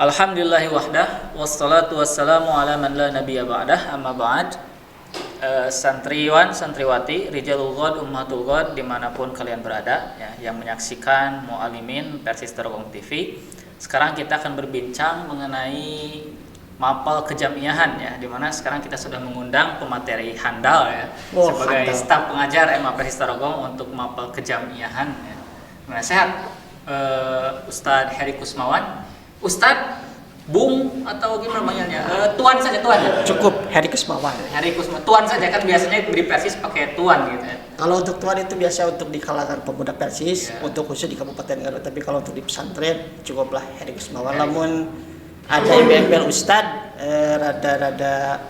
Alhamdulillahi wahdah wassalatu wassalamu ala man la nabiyya ba'dah amma ba'd. Santriwan, santriwati, Rijalul Ghad, Ummatul Ghad dimanapun kalian berada ya, yang menyaksikan Mu'alimin Persis Tarogong TV. Sekarang kita akan berbincang mengenai mapel kejamiahan ya, dimana sekarang kita sudah mengundang pemateri handal ya, sebagai staf pengajar MA Persis Tarogong untuk mapel kejamiahan ya. Sehat Ustadz Heri Kusmawan, Ustadz, Bung atau gimana manggilnya? Tuan saja, Tuan. Cukup Heri Kusmawan. Heri Kusmawan, Tuan saja kan biasanya di Persis pakai Tuan gitu ya. Kalau untuk Tuan itu biasa untuk di kalangan pemuda Persis, untuk khusus di Kabupaten Garut. Tapi kalau untuk di pesantren cukuplah Heri Kusmawan. Namun ada embel-embel Ustadz rada-rada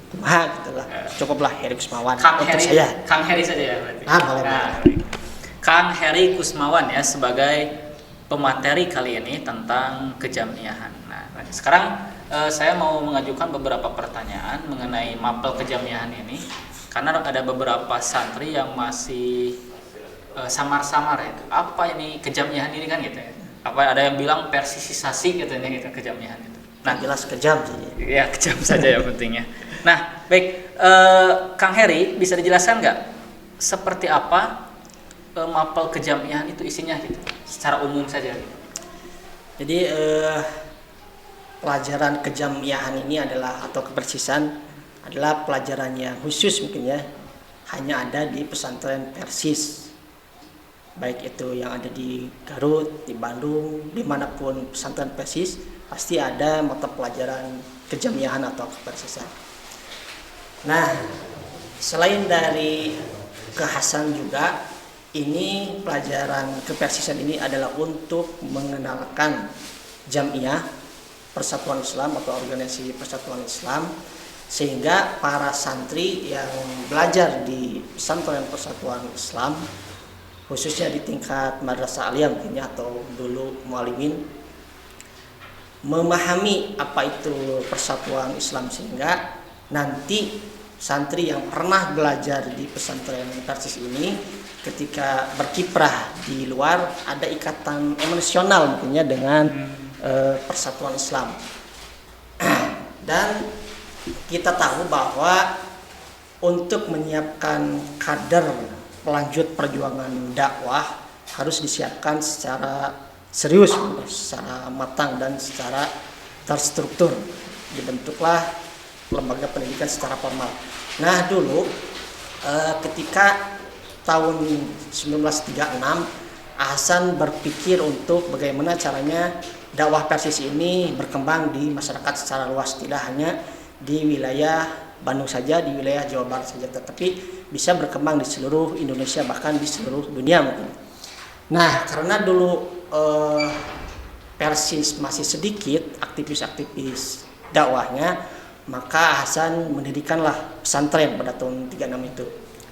kumaha gitulah. Cukuplah Heri Kusmawan. Kang untuk Heri, saya. Kang Heri saja ya berarti. Boleh. Kang Heri Kusmawan ya sebagai pemateri kali ini tentang kejamiahan. Nah, sekarang saya mau mengajukan beberapa pertanyaan mengenai mapel kejamiahan ini karena ada beberapa santri yang masih samar-samar ya. Apa ini kejamiahan ini kan gitu ya? Apa ada yang bilang persisisasi gitu ya gitu kejamiahan itu. Nah, jelas kejam saja. Ya, kejam saja ya pentingnya. Nah, baik Kang Heri bisa dijelaskan nggak seperti apa mapel kejamiahan itu isinya gitu secara umum saja gitu. Jadi pelajaran kejamiahan ini adalah atau kepersisan adalah pelajaran yang khusus mungkin ya, hanya ada di pesantren Persis, baik itu yang ada di Garut, di Bandung, dimanapun pesantren Persis pasti ada mata pelajaran kejamiahan atau kepersisan. Nah, selain dari kekhasan juga, ini pelajaran kepersisan ini adalah untuk mengenalkan jamiah Persatuan Islam atau organisasi Persatuan Islam, sehingga para santri yang belajar di pesantren Persatuan Islam khususnya di tingkat madrasah aliyah mungkin ya, atau dulu mu'alimin, memahami apa itu Persatuan Islam sehingga nanti santri yang pernah belajar di pesantren Persis ini ketika berkiprah di luar ada ikatan emosional mungkinnya dengan Persatuan Islam. Dan kita tahu bahwa untuk menyiapkan kader pelanjut perjuangan dakwah harus disiapkan secara serius, secara matang dan secara terstruktur. Dibentuklah lembaga pendidikan secara formal. Nah, dulu ketika tahun 1936 Hasan berpikir untuk bagaimana caranya dakwah Persis ini berkembang di masyarakat secara luas, tidak hanya di wilayah Bandung saja, di wilayah Jawa Barat saja, tetapi bisa berkembang di seluruh Indonesia, bahkan di seluruh dunia mungkin. Nah, karena dulu Persis masih sedikit aktivis-aktivis dakwahnya, maka Hasan mendirikanlah pesantren pada tahun 36 itu.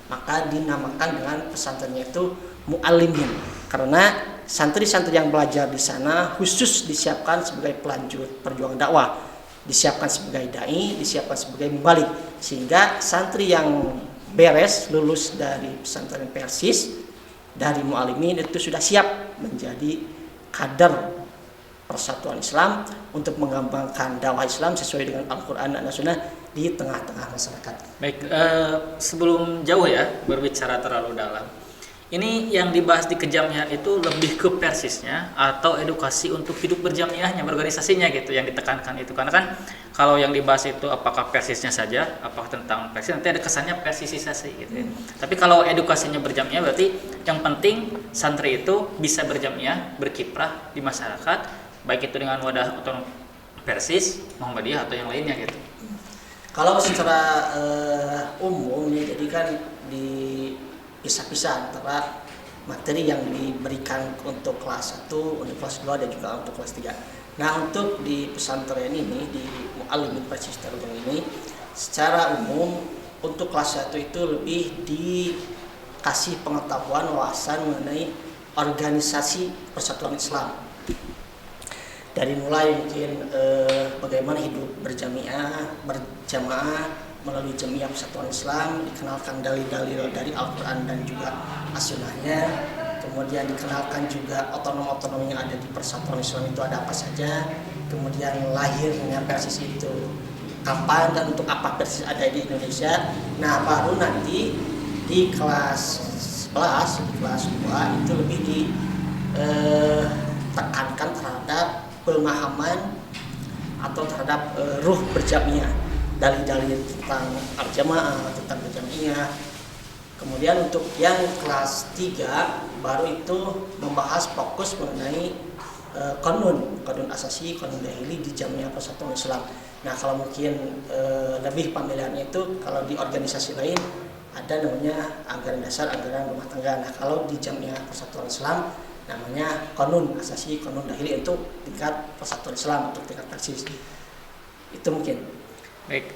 Maka dinamakan dengan pesantrennya itu Mu'alimin, karena santri-santri yang belajar di sana khusus disiapkan sebagai pelanjut perjuangan dakwah, disiapkan sebagai dai, disiapkan sebagai mubalik, sehingga santri yang beres lulus dari pesantren Persis dari Mu'alimin itu sudah siap menjadi kader Persatuan Islam untuk mengembangkan dakwah Islam sesuai dengan Al-Quran dan As-Sunnah di tengah-tengah masyarakat. Baik, sebelum jauh ya berbicara terlalu dalam, ini yang dibahas di kejamiahan itu lebih ke persisnya atau edukasi untuk hidup berjamiahnya, berorganisasinya gitu yang ditekankan itu, karena kan kalau yang dibahas itu apakah persisnya saja, apakah tentang persis, nanti ada kesannya persisisasi gitu ya. Tapi kalau edukasinya berjamiah berarti yang penting santri itu bisa berjamiah, berkiprah di masyarakat, baik itu dengan wadah otonom Persis, Muhammadiyah atau yang lainnya gitu. Kalau secara umum ya, jadi kan dipisah-pisah antara materi yang diberikan untuk kelas 1, untuk kelas 2 dan juga untuk kelas 3. Nah, untuk di pesantren ini, di Mu'alimin Persis Tarogong ini, secara umum untuk kelas 1 itu lebih dikasih pengetahuan wawasan mengenai organisasi Persatuan Islam. Dari mulai mungkin bagaimana hidup berjamaah melalui jamiah Persatuan Islam, dikenalkan dalil-dalil dari Al-Quran dan juga As-Sunnahnya, kemudian dikenalkan juga otonom-otonom yang ada di Persatuan Islam itu ada apa saja, kemudian lahirnya Persis itu kapan dan untuk apa Persis ada di Indonesia. Nah, baru nanti di kelas 11, di kelas 2 itu lebih ditekankan terhadap pemahaman atau terhadap ruh berjamiah, dalil-dalil tentang al-jamaah, tentang berjamiah. Kemudian untuk yang kelas 3 baru itu membahas fokus mengenai konun asasi, konun dahili di Jamiah Persatuan Islam. Nah, kalau mungkin lebih familiarnya itu kalau di organisasi lain ada namanya anggaran dasar, anggaran rumah tangga. Nah, kalau di Jamiah Persatuan Islam namanya konun asasi, konun dahili untuk tingkat Persatuan Islam, untuk tingkat Persis. Itu mungkin. Baik,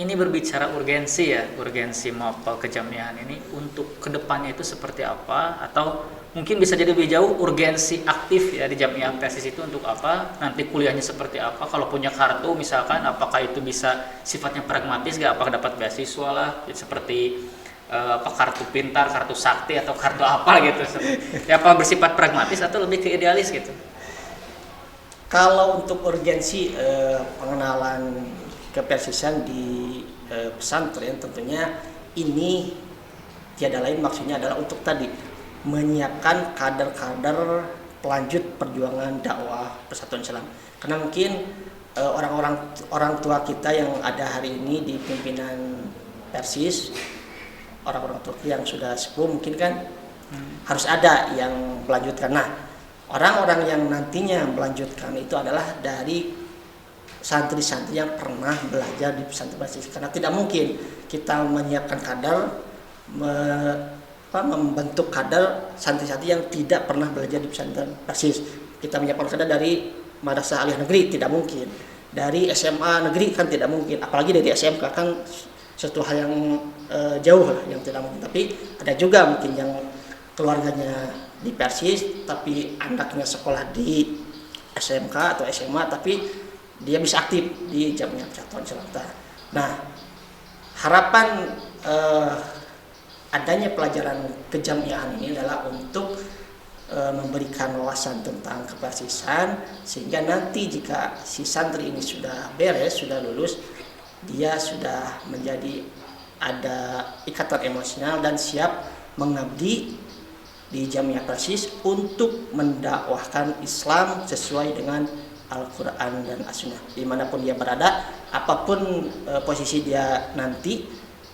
ini berbicara urgensi ya, urgensi mapel kejamiahan ini untuk kedepannya itu seperti apa, atau mungkin bisa jadi lebih jauh urgensi aktif ya di Jamiah Persis itu untuk apa, nanti kuliahnya seperti apa, kalau punya kartu misalkan apakah itu bisa sifatnya pragmatis gak, apakah dapat beasiswa lah seperti kartu pintar, kartu sakti atau kartu apa gitu, ya apa bersifat pragmatis atau lebih ke idealis gitu. Kalau untuk urgensi pengenalan kepersisan di pesantren, tentunya ini tiada lain maksudnya adalah untuk tadi menyiapkan kader-kader pelanjut perjuangan dakwah Persatuan Islam. Karena mungkin orang tua kita yang ada hari ini di pimpinan Persis, orang-orang tua yang sudah sepuh mungkin kan harus ada yang melanjutkan. Nah, orang-orang yang nantinya melanjutkan itu adalah dari santri-santri yang pernah belajar di pesantren Persis. Karena tidak mungkin kita menyiapkan kader, membentuk kader santri-santri yang tidak pernah belajar di pesantren Persis. Kita menyiapkan kader dari madrasah aliyah negeri, tidak mungkin. Dari SMA negeri kan tidak mungkin. Apalagi dari SMK kan suatu hal yang jauh lah, yang tidak mungkin. Tapi ada juga mungkin yang keluarganya di Persis, tapi anaknya sekolah di SMK atau SMA, tapi dia bisa aktif di Jamiah Persatuan Islam. Nah, harapan adanya pelajaran kejamiahan ini adalah untuk memberikan wawasan tentang kepersisan, sehingga nanti jika si santri ini sudah beres, sudah lulus, dia sudah menjadi ada ikatan emosional dan siap mengabdi di Jamiah Persis untuk mendakwahkan Islam sesuai dengan Al-Quran dan As-Sunnah. Dimanapun dia berada, apapun posisi dia nanti,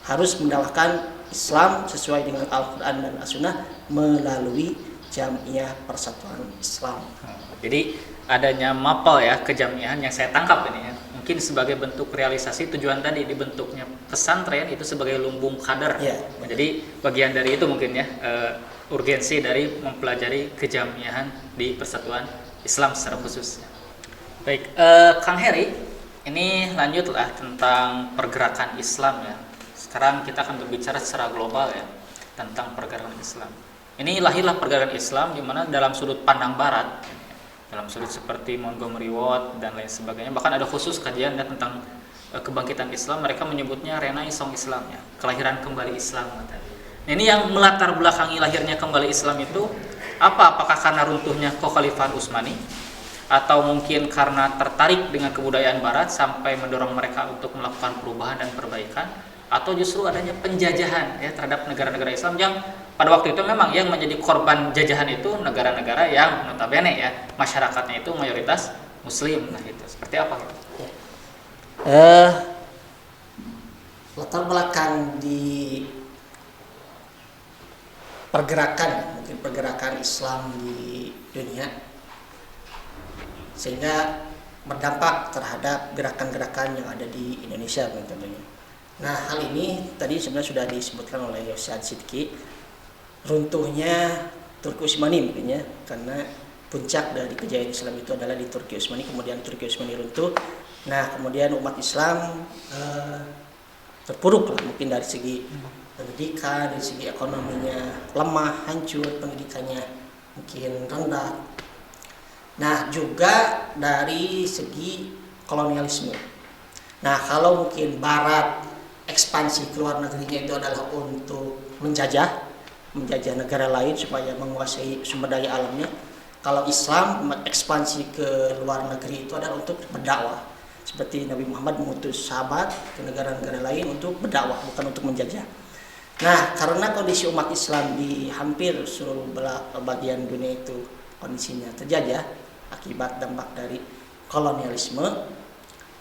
harus mendakwahkan Islam sesuai dengan Al-Quran dan As-Sunnah melalui Jamiah Persatuan Islam. Jadi adanya mapel ya kejamiahan yang saya tangkap ini ya, mungkin sebagai bentuk realisasi tujuan tadi dibentuknya pesantren itu sebagai lumbung kader. Yeah. Jadi bagian dari itu mungkin ya urgensi dari mempelajari kejamiahan di Persatuan Islam secara khusus. Baik, Kang Heri, ini lanjutlah tentang pergerakan Islam ya. Sekarang kita akan berbicara secara global ya tentang pergerakan Islam. Ini lahirlah pergerakan Islam di mana dalam sudut pandang Barat, dalam sudut seperti Montgomery Ward dan lain sebagainya. Bahkan ada khusus kajian ya, tentang kebangkitan Islam. Mereka menyebutnya Renaissance Islam ya, kelahiran kembali Islam. Ini yang melatar belakangi lahirnya kembali Islam itu apa? Apakah karena runtuhnya Kekhalifahan Utsmani? Atau mungkin karena tertarik dengan kebudayaan Barat sampai mendorong mereka untuk melakukan perubahan dan perbaikan, atau justru adanya penjajahan ya terhadap negara-negara Islam yang pada waktu itu memang yang menjadi korban jajahan itu negara-negara yang notabene ya masyarakatnya itu mayoritas Muslim. Nah itu seperti apa gitu? Latar belakang di mungkin pergerakan Islam di dunia, sehingga berdampak terhadap gerakan-gerakan yang ada di Indonesia tentunya. Nah, hal ini tadi sebenarnya sudah disebutkan oleh Ustaz Sidki, runtuhnya Turki Utsmani mungkin ya, karena puncak dari kejayaan Islam itu adalah di Turki Utsmani, kemudian Turki Utsmani runtuh. Nah, kemudian umat Islam terpuruk lah mungkin dari segi pendidikan, dari segi ekonominya lemah, hancur, pendidikannya mungkin rendah. Nah, juga dari segi kolonialisme. Nah, kalau mungkin Barat ekspansi ke luar negerinya itu adalah untuk menjajah negara lain supaya menguasai sumber daya alamnya. kalau Islam ekspansi ke luar negeri itu adalah untuk berdakwah. Seperti Nabi Muhammad mengutus sahabat ke negara-negara lain untuk berdakwah, bukan untuk menjajah. Nah, karena kondisi umat Islam di hampir seluruh bagian dunia itu kondisinya terjajah akibat dampak dari kolonialisme,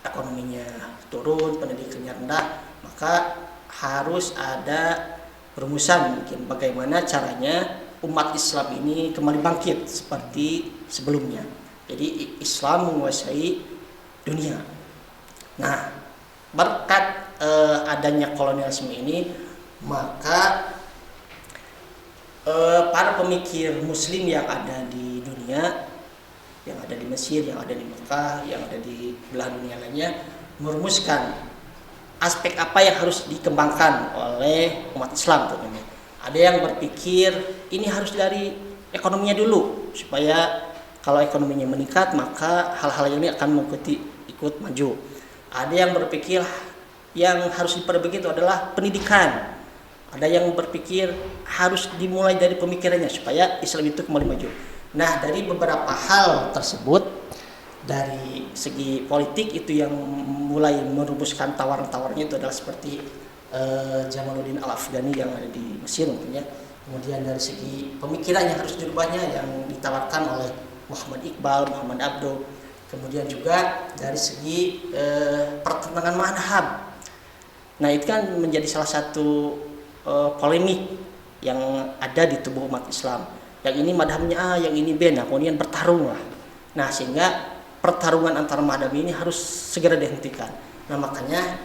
ekonominya turun, pendidikannya rendah, maka harus ada rumusan mungkin bagaimana caranya umat Islam ini kembali bangkit seperti sebelumnya. Jadi Islam menguasai dunia. Nah, berkat adanya kolonialisme ini, maka para pemikir Muslim yang ada di dunia, yang ada di Mesir, yang ada di Mekah, yang ada di belahan dunia lainnya, merumuskan aspek apa yang harus dikembangkan oleh umat Islam tentunya. Ada yang berpikir ini harus dari ekonominya dulu, supaya kalau ekonominya meningkat maka hal-hal ini akan ikut maju. Ada yang berpikir yang harus diperbaiki itu adalah pendidikan. Ada yang berpikir harus dimulai dari pemikirannya supaya Islam itu kembali maju. Nah, dari beberapa hal tersebut, dari segi politik itu yang mulai merumuskan tawaran-tawarannya itu adalah seperti Jamaluddin Al-Afghani yang ada di Mesir mungkin ya. Kemudian dari segi pemikiran yang harus dirubahnya yang ditawarkan oleh Muhammad Iqbal, Muhammad Abduh. Kemudian juga dari segi pertentangan madhab. Nah, itu kan menjadi salah satu polemik yang ada di tubuh umat Islam. Yang ini madhabnya A, yang ini B, nah kemudian bertarung lah. Nah, sehingga pertarungan antara madhab ini harus segera dihentikan. Nah, makanya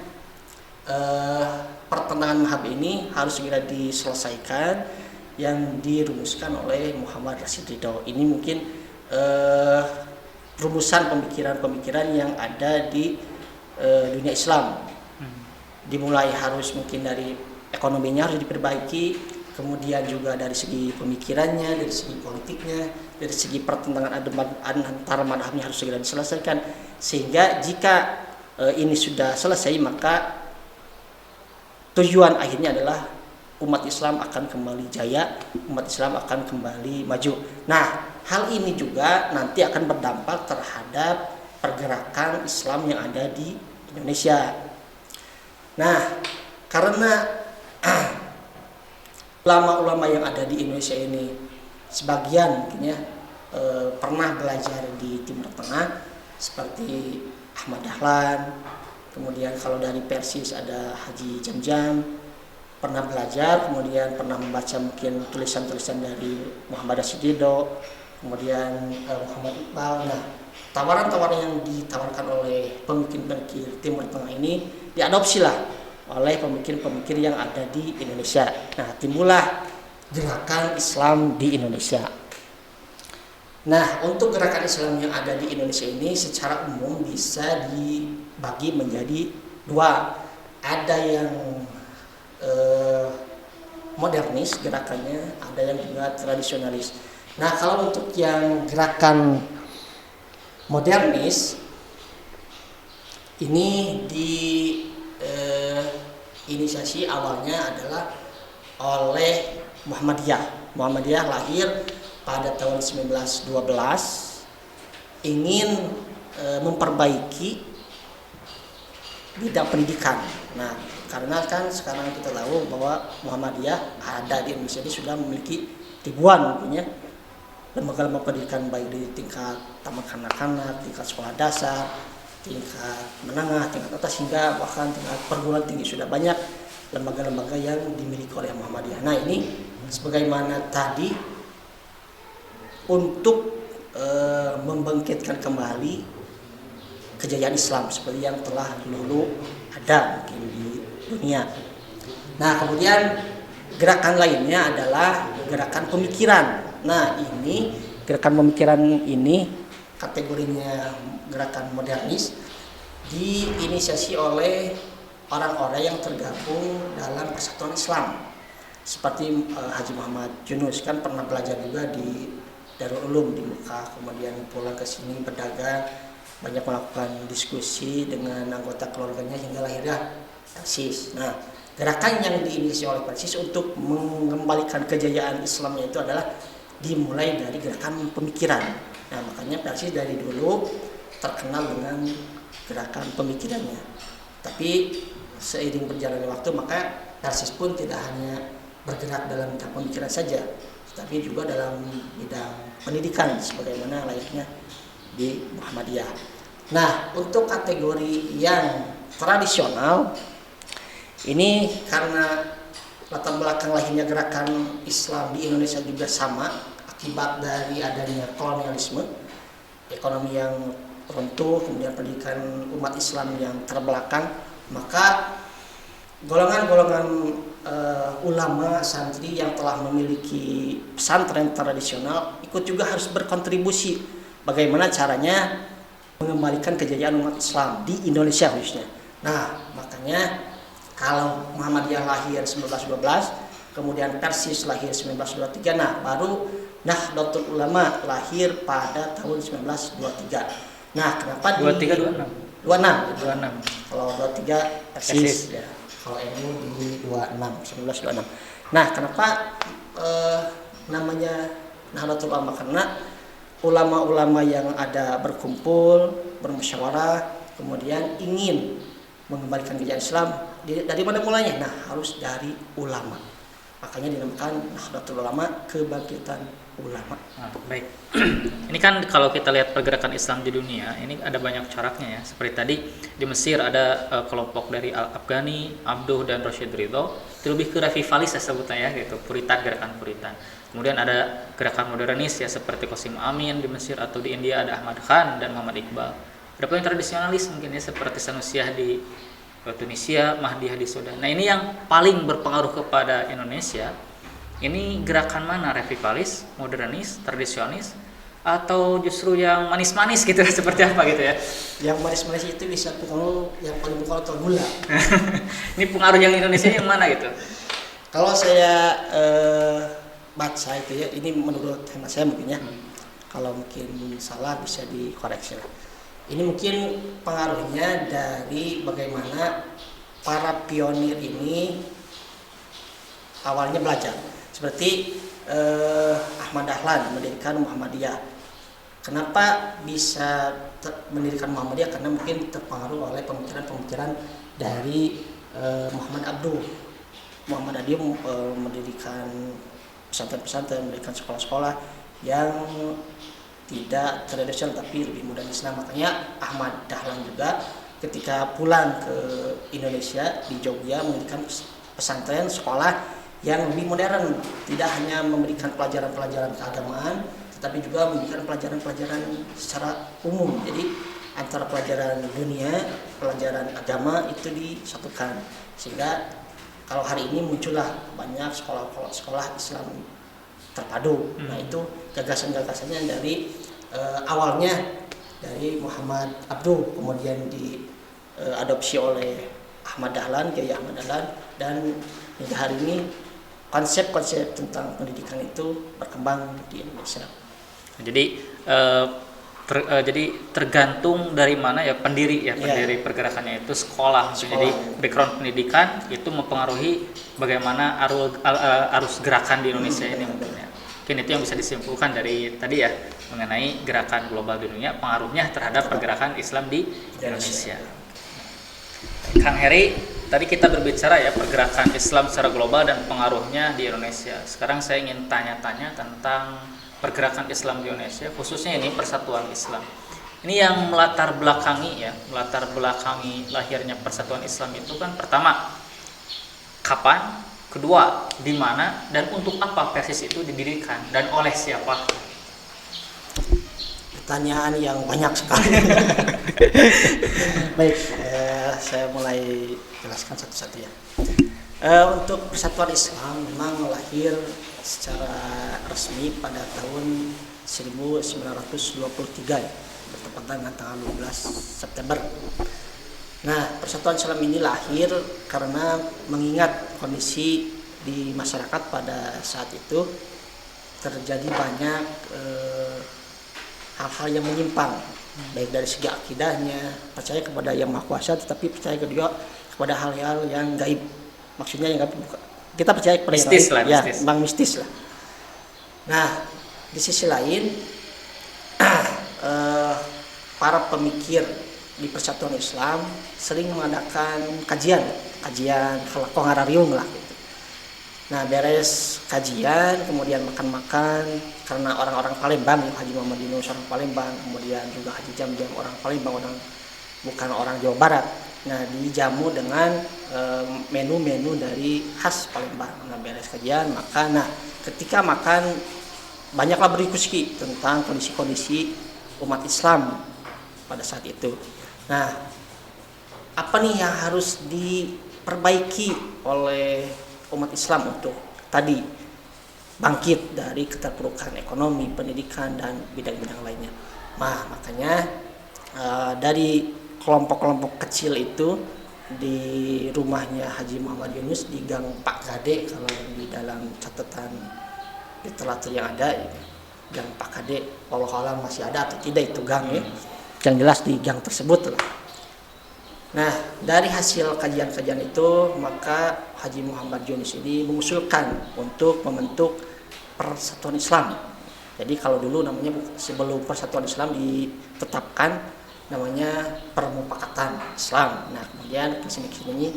pertentangan madhab ini harus segera diselesaikan yang dirumuskan oleh Muhammad Rashid Ridho. Ini mungkin rumusan pemikiran-pemikiran yang ada di dunia Islam. Dimulai harus mungkin dari ekonominya harus diperbaiki, kemudian juga dari segi pemikirannya, dari segi politiknya, dari segi pertentangan antara madhabnya harus segera diselesaikan, sehingga jika ini sudah selesai maka tujuan akhirnya adalah umat Islam akan kembali jaya, umat Islam akan kembali maju. Nah, hal ini juga nanti akan berdampak terhadap pergerakan Islam yang ada di Indonesia. Nah, karena ulama-ulama yang ada di Indonesia ini sebagian mungkin ya pernah belajar di Timur Tengah seperti Ahmad Dahlan, kemudian kalau dari Persis ada Haji Jamjam, pernah belajar, kemudian pernah membaca mungkin tulisan-tulisan dari Muhammad Rashid Ridho, kemudian Muhammad Iqbal. Nah, tawaran-tawaran yang ditawarkan oleh pemikir-pemikir Timur Tengah ini diadopsilah oleh pemikir-pemikir yang ada di Indonesia. Nah, timbullah gerakan Islam di Indonesia. Nah, untuk gerakan Islam yang ada di Indonesia ini secara umum bisa dibagi menjadi dua. Ada yang modernis gerakannya, ada yang juga tradisionalis. Nah, kalau untuk yang gerakan modernis ini inisiasi awalnya adalah oleh Muhammadiyah. Muhammadiyah lahir pada tahun 1912, ingin memperbaiki bidang pendidikan. Nah, karena kan sekarang kita tahu bahwa Muhammadiyah ada di Indonesia ini sudah memiliki ribuan mungkin ya lembaga-lembaga pendidikan, baik di tingkat taman kanak-kanak, tingkat sekolah dasar, tingkat menengah, tingkat atas, hingga bahkan tingkat perguruan tinggi. Sudah banyak lembaga-lembaga yang dimiliki oleh Muhammadiyah. Nah, ini sebagaimana tadi untuk membangkitkan kembali kejayaan Islam seperti yang telah dulu ada mungkin di dunia. Nah, kemudian gerakan lainnya adalah gerakan pemikiran. Nah, ini gerakan pemikiran ini kategorinya gerakan modernis, diinisiasi oleh orang-orang yang tergabung dalam Persatuan Islam seperti Haji Muhammad Yunus, kan pernah belajar juga di Darul Ulum di Mekah, kemudian pulang ke sini berdagang, banyak melakukan diskusi dengan anggota keluarganya hingga lahirnya Persis. Nah, gerakan yang diinisiasi oleh Persis untuk mengembalikan kejayaan Islamnya itu adalah dimulai dari gerakan pemikiran. Nah, makanya Persis dari dulu terkenal dengan gerakan pemikirannya. Tapi seiring berjalannya waktu, maka Persis pun tidak hanya bergerak dalam bidang pemikiran saja, tapi juga dalam bidang pendidikan sebagaimana layaknya di Muhammadiyah. Nah, untuk kategori yang tradisional ini karena latar belakang lahirnya gerakan Islam di Indonesia juga sama akibat dari adanya kolonialisme, ekonomi yang runtuh, kemudian pendidikan umat Islam yang terbelakang, maka golongan-golongan ulama santri yang telah memiliki pesantren tradisional ikut juga harus berkontribusi bagaimana caranya mengembalikan kejayaan umat Islam di Indonesia khususnya. Nah, makanya kalau Muhammadiyah lahir 1912, kemudian Persis lahir 1923, nah baru Nahdlatul Ulama lahir pada tahun 1923. Nah, kenapa 23 26? 26. Kalau 23 Persis, ya. Kalau NU di 26, 1926. Nah, kenapa namanya Nahdlatul Ulama? Karena ulama-ulama yang ada berkumpul, bermusyawarah, kemudian ingin mengembalikan kejayaan Islam. Dari mana mulanya? Nah, harus dari ulama. Makanya dinamakan Nahdlatul Ulama, kebangkitan ulama. Nah, baik. Ini kan kalau kita lihat pergerakan Islam di dunia, ini ada banyak coraknya ya. Seperti tadi di Mesir ada kelompok dari Al-Afghani, Abduh dan Rashid Ridho. Itu lebih ke revivalis ya sebutnya ya, gitu. Puritan, gerakan Puritan. Kemudian ada gerakan modernis ya seperti Qasim Amin di Mesir, atau di India ada Ahmad Khan dan Muhammad Iqbal. Ada pun yang tradisionalis mungkin ya seperti Sanusiah di Tunisia, Mahdiyah di Sudan. Nah, ini yang paling berpengaruh kepada Indonesia. Ini gerakan mana? Revivalis, modernis, tradisionalis, atau justru yang manis-manis gitu seperti apa gitu ya? Yang manis-manis itu bisa pengaruh, yang paling berpengaruh itu gula. Ini pengaruh yang Indonesia yang mana gitu? Kalau saya baca itu ya, ini menurut hemat saya mungkin ya. Kalau mungkin salah bisa dikoreksi lah. Ini mungkin pengaruhnya dari bagaimana para pionir ini awalnya belajar. Seperti Ahmad Dahlan mendirikan Muhammadiyah. Kenapa bisa mendirikan Muhammadiyah? Karena mungkin terpengaruh oleh pemikiran-pemikiran dari Muhammad Abduh. Muhammad Abduh mendirikan pesantren-pesantren, mendirikan sekolah-sekolah yang tidak tradisional tapi lebih modern Islam. Makanya Ahmad Dahlan juga ketika pulang ke Indonesia di Jogja mendirikan pesantren sekolah yang lebih modern, tidak hanya memberikan pelajaran-pelajaran keagamaan tetapi juga memberikan pelajaran-pelajaran secara umum. Jadi antara pelajaran dunia, pelajaran agama itu disatukan, sehingga kalau hari ini muncullah banyak sekolah Islam terpadu. Nah, itu gagasan-gagasannya dari awalnya dari Muhammad Abduh, kemudian diadopsi oleh Ahmad Dahlan, Kiai Ahmad Dahlan, dan hingga hari ini konsep-konsep tentang pendidikan itu berkembang di Indonesia. Jadi jadi tergantung dari mana ya pendiri pergerakannya itu sekolah. Jadi background pendidikan itu mempengaruhi bagaimana arus gerakan di Indonesia ini mungkin ya. Mungkin itu yang bisa disimpulkan dari tadi ya mengenai gerakan global di dunia, pengaruhnya terhadap pergerakan Islam di Indonesia. Kang Heri, tadi kita berbicara ya pergerakan Islam secara global dan pengaruhnya di Indonesia. Sekarang saya ingin tanya-tanya tentang pergerakan Islam di Indonesia, khususnya ini Persatuan Islam. Ini yang melatar belakangi lahirnya Persatuan Islam itu kan pertama, kapan? Kedua, di mana dan untuk apa Persis itu didirikan dan oleh siapa? Pertanyaan yang banyak sekali. Baik, saya mulai jelaskan satu-satu ya. Untuk Persatuan Islam memang lahir secara resmi pada tahun 1923 ya, bertepatan dengan tanggal 12 September. Nah, Persatuan Islam ini lahir karena mengingat kondisi di masyarakat pada saat itu terjadi banyak hal-hal yang menyimpang, baik dari segi akidahnya, percaya kepada Yang Maha Kuasa, tetapi percaya juga kepada hal-hal yang gaib. Maksudnya yang gaib, kita percaya kepada mistis yang gaib, lah, ya, mistis lah. Nah, di sisi lain para pemikir di Persatuan Islam sering mengadakan kajian halaqah ngarariung lah gitu. Nah, beres kajian kemudian makan-makan, karena orang-orang Palembang, Haji Muhammad Yunus orang Palembang, kemudian juga Haji Jam-Jam orang Palembang, bukan orang Jawa Barat. Nah, dijamu dengan menu-menu dari khas Palembang. Nah, beres kajian makan. Nah, ketika makan banyaklah berdiskusi tentang kondisi-kondisi umat Islam pada saat itu. Nah, apa nih yang harus diperbaiki oleh umat Islam untuk tadi bangkit dari keterpurukan ekonomi, pendidikan, dan bidang-bidang lainnya. Nah, makanya dari kelompok-kelompok kecil itu di rumahnya Haji Muhammad Yunus di Gang Pak Kade, kalau di dalam catatan literatur yang ada, Gang Pak Kade, wallahu alam masih ada atau tidak itu gang ya. Yang jelas di gang tersebut lah. Nah, dari hasil kajian-kajian itu, maka Haji Muhammad Yunus ini mengusulkan untuk membentuk Persatuan Islam. Jadi kalau dulu namanya sebelum Persatuan Islam ditetapkan namanya Permufakatan Islam. Nah, kemudian kesini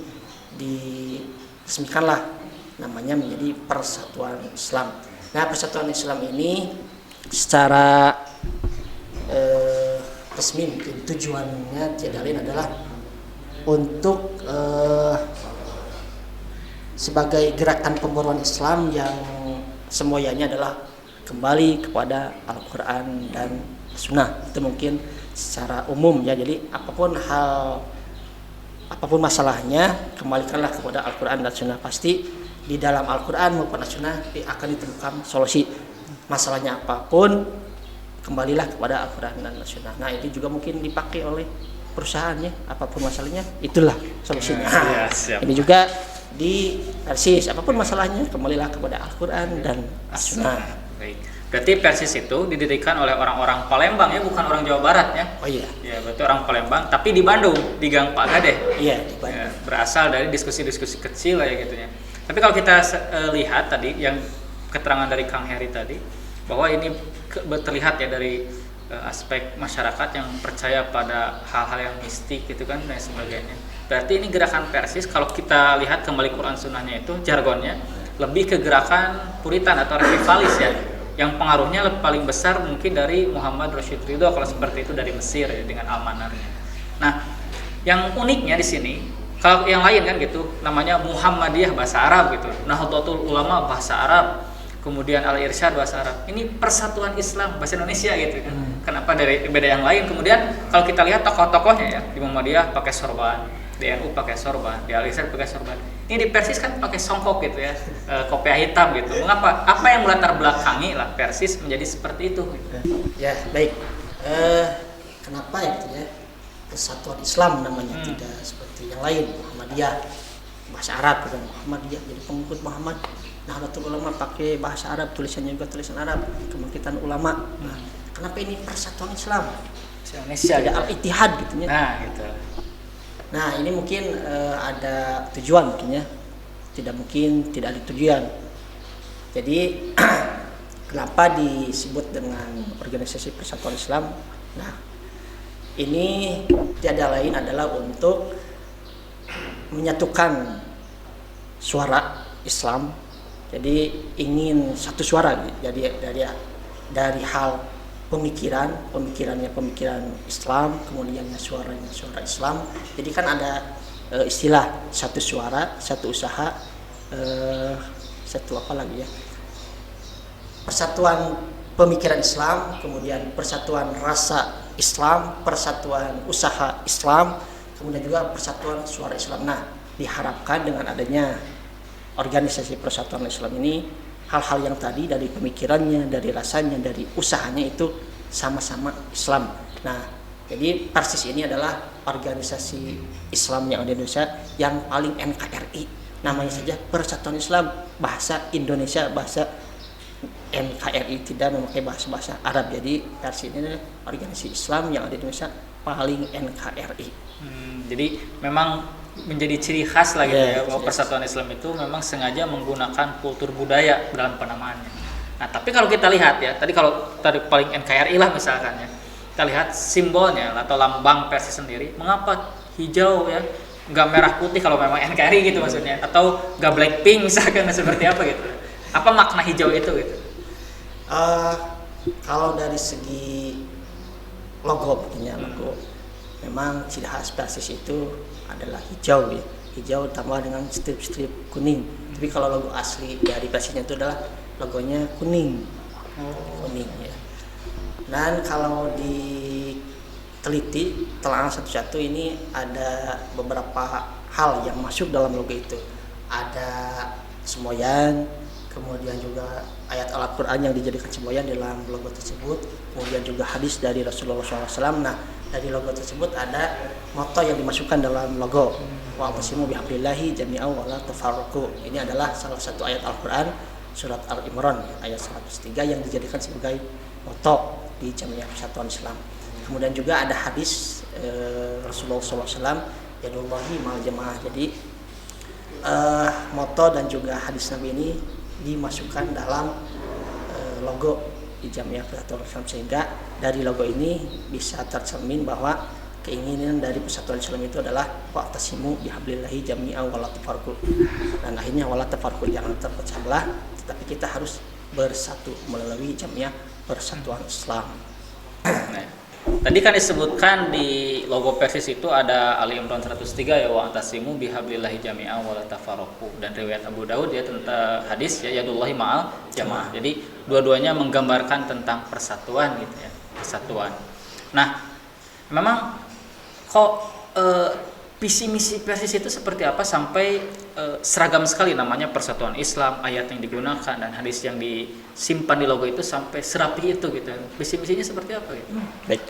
diresmikanlah namanya menjadi Persatuan Islam. Nah, Persatuan Islam ini secara resmi mungkin tujuannya tiada lain adalah untuk sebagai gerakan pembaruan Islam yang semuanya adalah kembali kepada Al-Quran dan Sunnah. Itu mungkin secara umum ya. Jadi apapun masalahnya, kembalikanlah kepada Al-Quran dan Sunnah. Pasti di dalam Al-Quran maupun Sunnah akan ditemukan solusi. Masalahnya apapun, kembalilah kepada Al-Quran dan Sunnah. Nah, itu juga mungkin dipakai oleh perusahaannya, apapun masalahnya, itulah solusinya. Ini juga di Persis, apapun masalahnya, kembalilah kepada Al-Quran dan Sunnah. Baik. Berarti Persis itu didirikan oleh orang-orang Palembang ya, bukan orang Jawa Barat ya? Oh iya. Ya, berarti orang Palembang, tapi di Bandung, di Gang Pak Kade. Iya, di Bandung. Ya, berasal dari diskusi-diskusi kecil ya gitu ya. Tapi kalau kita lihat tadi yang keterangan dari Kang Heri tadi, bahwa ini terlihat ya dari aspek masyarakat yang percaya pada hal-hal yang mistik gitu kan dan sebagainya. Berarti ini gerakan Persis kalau kita lihat kembali Quran Sunnahnya itu jargonnya lebih ke gerakan Puritan atau revivalis ya, yang pengaruhnya paling besar mungkin dari Muhammad Rashid Ridho kalau seperti itu dari Mesir ya, dengan Al-Manarnya. Nah, yang uniknya di sini kalau yang lain kan gitu namanya Muhammadiyah bahasa Arab gitu, Nahdlatul Ulama bahasa Arab, kemudian Al-Irsyad bahasa Arab. Ini Persatuan Islam bahasa Indonesia gitu kan. Kenapa dari beda yang lain? Kemudian kalau kita lihat tokoh-tokohnya ya, di Muhammadiyah pakai sorban, di NU pakai sorban, di Al-Irsyad pakai sorban. Ini di Persis kan pakai songkok gitu ya, kopiah hitam gitu. Mengapa? Apa yang melatar belakangi lah Persis menjadi seperti itu? Ya, baik. Kenapa ya gitu ya? Persatuan Islam namanya, tidak seperti yang lain, Muhammadiyah bahasa Arab gitu. Muhammadiyah jadi pengikut Muhammad. Nahdlatul Ulama pakai bahasa Arab, tulisannya juga tulisan Arab, Kebangkitan Ulama. Nah, kenapa ini Persatuan Islam? Indonesia ada gitu. Al-Ittihad gitu ya. Nah, gitu. Nah, ini mungkin ada tujuan mungkin ya. Tidak mungkin tidak ada tujuan. Jadi kenapa disebut dengan organisasi Persatuan Islam? Nah, ini tiada lain adalah untuk menyatukan suara Islam. Jadi ingin satu suara. Jadi dari hal pemikiran Islam, kemudian suaranya suara Islam. Jadi kan ada istilah satu suara, satu usaha, satu apa lagi ya? Persatuan pemikiran Islam, kemudian persatuan rasa Islam, persatuan usaha Islam, kemudian juga persatuan suara Islam. Nah, diharapkan dengan adanya organisasi Persatuan Islam ini, hal-hal yang tadi dari pemikirannya, dari rasanya, dari usahanya itu sama-sama Islam. Nah, jadi Persis ini adalah organisasi Islam yang ada di Indonesia yang paling NKRI. Namanya saja Persatuan Islam, bahasa Indonesia, bahasa NKRI, tidak memakai bahasa Arab. Jadi Persis ini adalah organisasi Islam yang ada di Indonesia paling NKRI. Jadi memang menjadi ciri khas lah gitu ya, bahwa Persatuan Islam itu memang sengaja menggunakan kultur budaya dalam penamaannya. Nah, tapi kalau kita lihat ya, tadi paling NKRI lah misalkan ya, kita lihat simbolnya atau lambang Persis sendiri, mengapa hijau ya, nggak merah putih kalau memang NKRI gitu maksudnya, atau nggak Blackpink misalkan seperti apa gitu? Apa makna hijau itu gitu? Kalau dari segi logo, begini logo, memang ciri khas Persis itu adalah hijau ya, hijau tambah dengan strip-strip kuning. Tapi kalau logo asli dari Persisnya itu adalah logonya kuning, kuning ya. Dan kalau diteliti telah satu-satu, ini ada beberapa hal yang masuk dalam logo itu. Ada semboyan, kemudian juga ayat Al-Quran yang dijadikan semboyan dalam logo tersebut, kemudian juga hadis dari Rasulullah SAW. Nah, dari logo tersebut ada moto yang dimasukkan dalam logo, wa'tasimu bihablillahi jami'an wa la tafarraqu. Ini adalah salah satu ayat Al-Quran surat Al-Imran ayat 103 yang dijadikan sebagai moto di Jamiah Persatuan Islam. Kemudian juga ada hadis Rasulullah SAW, yadullahi ma'al jamaah. Jadi moto dan juga hadis Nabi ini dimasukkan dalam logo di Jamiah Persatuan Islam, sehingga dari logo ini bisa tercermin bahwa keinginan dari Persatuan Islam itu adalah wa'tasimu bihablillahi jami'an wa la tafarraqu. Dan akhirnya wa la tafarraqu, jangan terpecah belah, tetapi kita harus bersatu melalui Jamiah Persatuan Islam. Nah, tadi kan disebutkan di logo Persis itu ada Ali Imran 103 ya, wa'tasimu bihablillahi jami'an wa la tafarraqu, dan riwayat Abu Daud ya tentang hadis ya yadullahi ma'al jamaah. Jadi dua-duanya menggambarkan tentang persatuan gitu ya, persatuan. Nah, memang kok visi misi Persis itu seperti apa sampai seragam sekali namanya Persatuan Islam, ayat yang digunakan dan hadis yang disimpan di logo itu sampai serapi itu gitu. Visi misinya seperti apa gitu? Baik.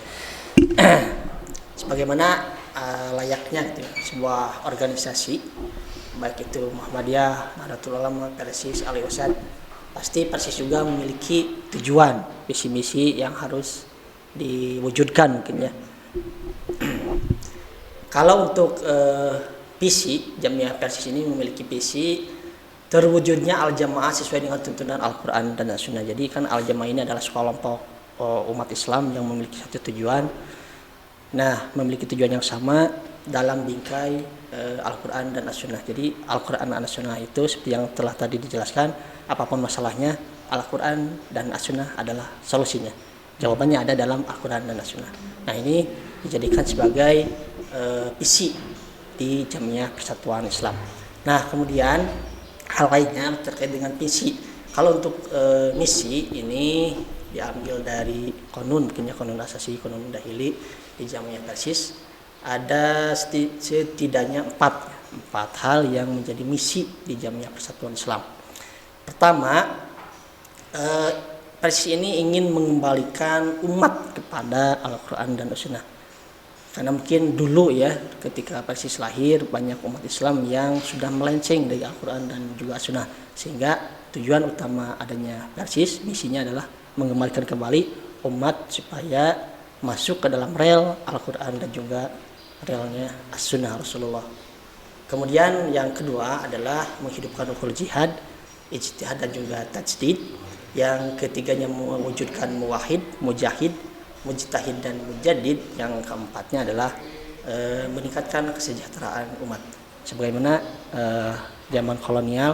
Sebagaimana layaknya gitu, sebuah organisasi, baik itu Muhammadiyah, Nahdlatul Ulama, Persis, Al-Irsad, pasti Persis juga memiliki tujuan, visi misi yang harus diwujudkan mungkin ya. Kalau untuk visi, Jamiah Persis ini memiliki visi terwujudnya al-jamaah sesuai dengan tuntunan Al-Quran dan As-Sunnah. Jadi kan al-jamaah ini adalah sekelompok umat Islam yang memiliki satu tujuan. Nah, memiliki tujuan yang sama dalam bingkai Al-Quran dan As-Sunnah. Jadi Al-Quran dan As-Sunnah itu seperti yang telah tadi dijelaskan, apapun masalahnya, Al-Quran dan As-Sunnah adalah solusinya. Jawabannya ada dalam Al-Quran dan As-Sunnah. Nah, ini dijadikan sebagai visi di Jamiah Persatuan Islam. Nah, kemudian hal lainnya terkait dengan visi. Kalau untuk misi ini diambil dari konun, mungkin ya, konun asasi, konun dahili di Jamiah Persis. Ada setidaknya empat hal yang menjadi misi di Jamiah Persatuan Islam. Pertama, Persis ini ingin mengembalikan umat kepada Al-Quran dan As-Sunnah. Karena mungkin dulu ya, ketika Persis lahir, banyak umat Islam yang sudah melenceng dari Al-Quran dan juga As-Sunnah, sehingga tujuan utama adanya Persis, misinya adalah mengembalikan kembali umat supaya masuk ke dalam rel Al-Quran dan juga relnya As-Sunnah Rasulullah. Kemudian yang kedua adalah menghidupkan ukul jihad, ijtihad dan juga tajdid. Yang ketiganya mewujudkan muwahhid, mujahid, mujtahid dan mujaddid. Yang keempatnya adalah meningkatkan kesejahteraan umat. Sebagaimana zaman kolonial,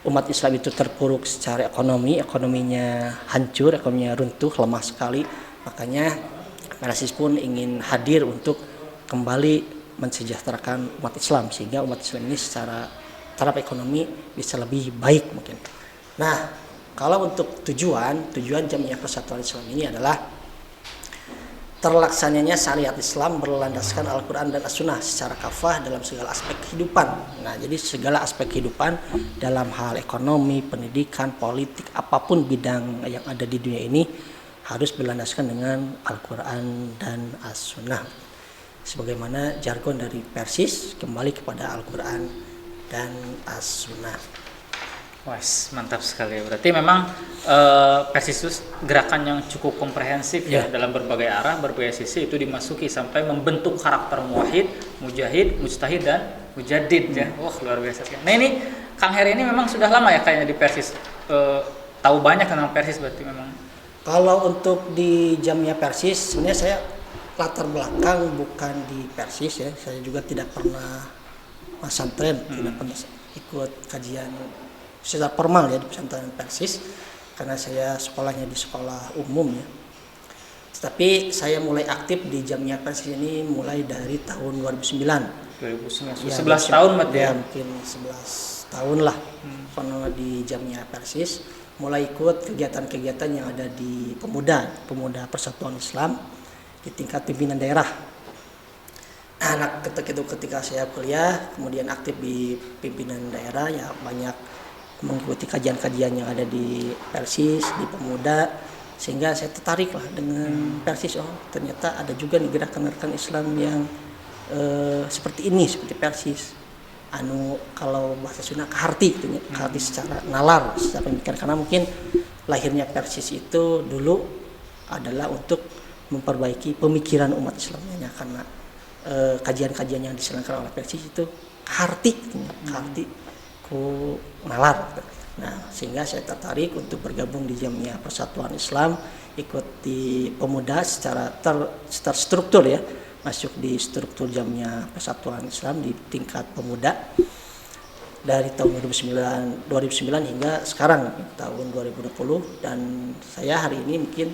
umat Islam itu terpuruk secara ekonominya hancur, ekonominya runtuh, lemah sekali. Makanya Persis pun ingin hadir untuk kembali mensejahterakan umat Islam, sehingga umat Islam ini secara taraf ekonomi bisa lebih baik mungkin. Nah, kalau untuk tujuan Jamiah Persatuan Islam ini adalah terlaksananya syariat Islam berlandaskan Al-Quran dan As-Sunnah secara kafah dalam segala aspek kehidupan. Nah, jadi segala aspek kehidupan dalam hal ekonomi, pendidikan, politik, apapun bidang yang ada di dunia ini harus berlandaskan dengan Al-Quran dan As-Sunnah. Sebagaimana jargon dari Persis, kembali kepada Al-Quran dan As-Sunnah. Wah, mantap sekali. Berarti memang Persis itu gerakan yang cukup komprehensif ya, dalam berbagai arah, berbagai sisi itu dimasuki sampai membentuk karakter muwahhid, mujahid, mujtahid dan mujaddid ya. Wah, luar biasa sekali. Nah, ini Kang Heri ini memang sudah lama ya kayaknya di Persis tahu banyak tentang Persis berarti memang. Kalau untuk di Jamia Persis, sebenarnya saya latar belakang bukan di Persis ya. Saya juga tidak pernah pesantren, tidak pernah ikut kajian secara formal ya di pesantren Persis, karena saya sekolahnya di sekolah umum ya. Tapi saya mulai aktif di Jamia Persis ini mulai dari tahun 2009. 2009, Ya, 11 tahun berarti ya? Mungkin 11 tahun lah pernah di Jamia Persis. Mulai ikut kegiatan-kegiatan yang ada di pemuda Persatuan Islam di tingkat pimpinan daerah. Anak ketika saya kuliah, kemudian aktif di pimpinan daerah, ya banyak mengikuti kajian-kajian yang ada di Persis, di pemuda, sehingga saya tertarik lah dengan Persis. Oh, ternyata ada juga nih gerakan-gerakan Islam yang seperti ini, seperti Persis. Kalau bahasa Sunda kaharti, kaharti secara nalar, secara pemikiran, karena mungkin lahirnya Persis itu dulu adalah untuk memperbaiki pemikiran umat Islamnya, karena kajian-kajian yang diselenggarakan oleh Persis itu kaharti ku nalar. Nah, sehingga saya tertarik untuk bergabung di Jamia Persatuan Islam, ikut di pemuda secara struktur ya, masuk di struktur Jamia Persatuan Islam di tingkat pemuda dari tahun 2009 hingga sekarang tahun 2020, dan saya hari ini mungkin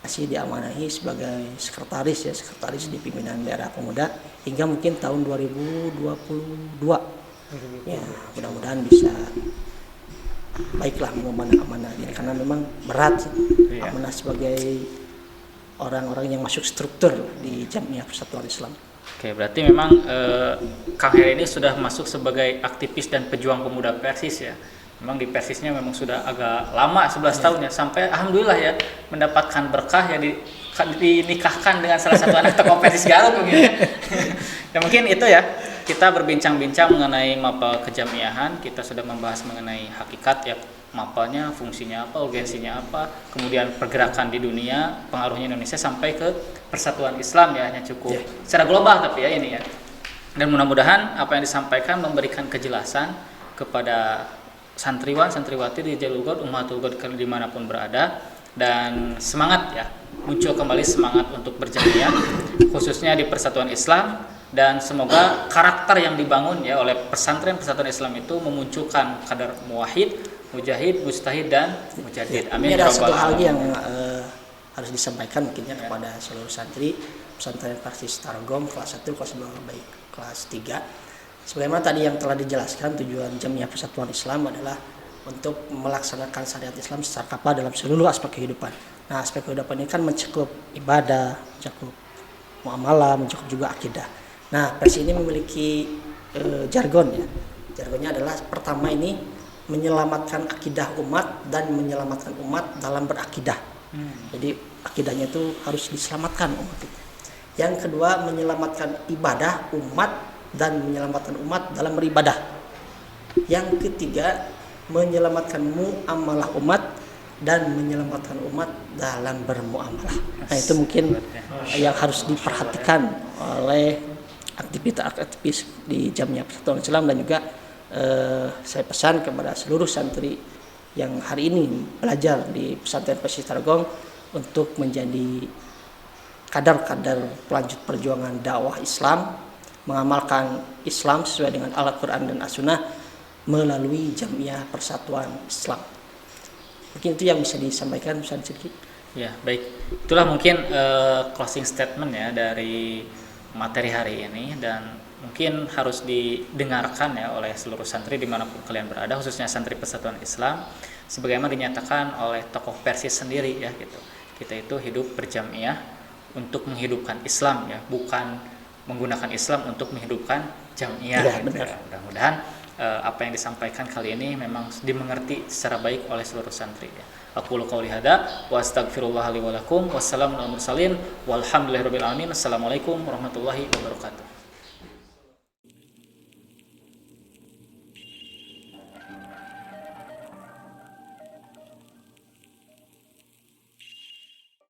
masih diamanahi sebagai sekretaris di pimpinan daerah pemuda hingga mungkin tahun 2022. Ya, mudah-mudahan bisa baiklah mengemban amanah ini, karena memang berat amanah sebagai orang-orang yang masuk struktur di Jamia Persatuan Islam. Oke, berarti memang Kang Heri ini sudah masuk sebagai aktivis dan pejuang pemuda Persis ya. Memang di Persisnya memang sudah agak lama, 11 tahun ya, sampai alhamdulillah ya mendapatkan berkah ya dinikahkan dengan salah satu anak tokoh Persis Garut mungkin ya. Ya mungkin itu ya, kita berbincang-bincang mengenai mapel kejamiahan, kita sudah membahas mengenai hakikat ya, mapelnya, fungsinya apa, urgensinya apa, kemudian pergerakan di dunia, pengaruhnya Indonesia sampai ke persatuan Islam ya, hanya cukup secara global tapi ya ini ya. Dan mudah-mudahan apa yang disampaikan memberikan kejelasan kepada santriwan, santriwati di Jalul God, Ummatul God dimanapun berada, dan semangat ya, muncul kembali semangat untuk berjamiah khususnya di persatuan Islam, dan semoga karakter yang dibangun ya oleh pesantren persatuan Islam itu memunculkan kadar muwahhid, mujahid, mustahid, dan mujadid. Amin. Ini ada satu hal lagi yang harus disampaikan mungkinnya kepada seluruh santri pesantren Persis Tarogong kelas 1, kelas 2, baik kelas 3. Sebagaimana tadi yang telah dijelaskan, tujuan Jamia Persatuan Islam adalah untuk melaksanakan syariat Islam secara kapal dalam seluruh aspek kehidupan. Nah, aspek kehidupan ini kan mencakup ibadah, mencakup muamalah, mencakup juga akidah. Nah, Persis ini memiliki jargon ya. Jargonnya adalah pertama ini menyelamatkan akidah umat dan menyelamatkan umat dalam berakidah. Jadi akidahnya itu harus diselamatkan umat itu. Yang kedua, menyelamatkan ibadah umat dan menyelamatkan umat dalam beribadah. Yang ketiga, menyelamatkan muamalah umat dan menyelamatkan umat dalam bermuamalah. Nah, itu mungkin yang harus diperhatikan oleh aktivis di Jamia Persatuan Islam, dan juga saya pesan kepada seluruh santri yang hari ini belajar di pesantren Persis Tarogong untuk menjadi kadar-kadar pelanjut perjuangan dakwah Islam, mengamalkan Islam sesuai dengan Al-Quran dan As-Sunnah melalui Jamia Persatuan Islam. Mungkin itu yang bisa disampaikan Ustaz sedikit. Ya, baik. Itulah mungkin closing statement ya dari materi hari ini, dan mungkin harus didengarkan ya oleh seluruh santri dimanapun kalian berada, khususnya santri Persatuan Islam, sebagaimana dinyatakan oleh tokoh Persis sendiri ya gitu. Kita itu hidup berjamiah untuk menghidupkan Islam ya, bukan menggunakan Islam untuk menghidupkan jamiah. Ya, benar. Mudah-mudahan apa yang disampaikan kali ini memang dimengerti secara baik oleh seluruh santri ya. Aqulu qouli hadza wa astaghfirullah li wa lakum. Wassalamu alaikum warahmatullahi wabarakatuh.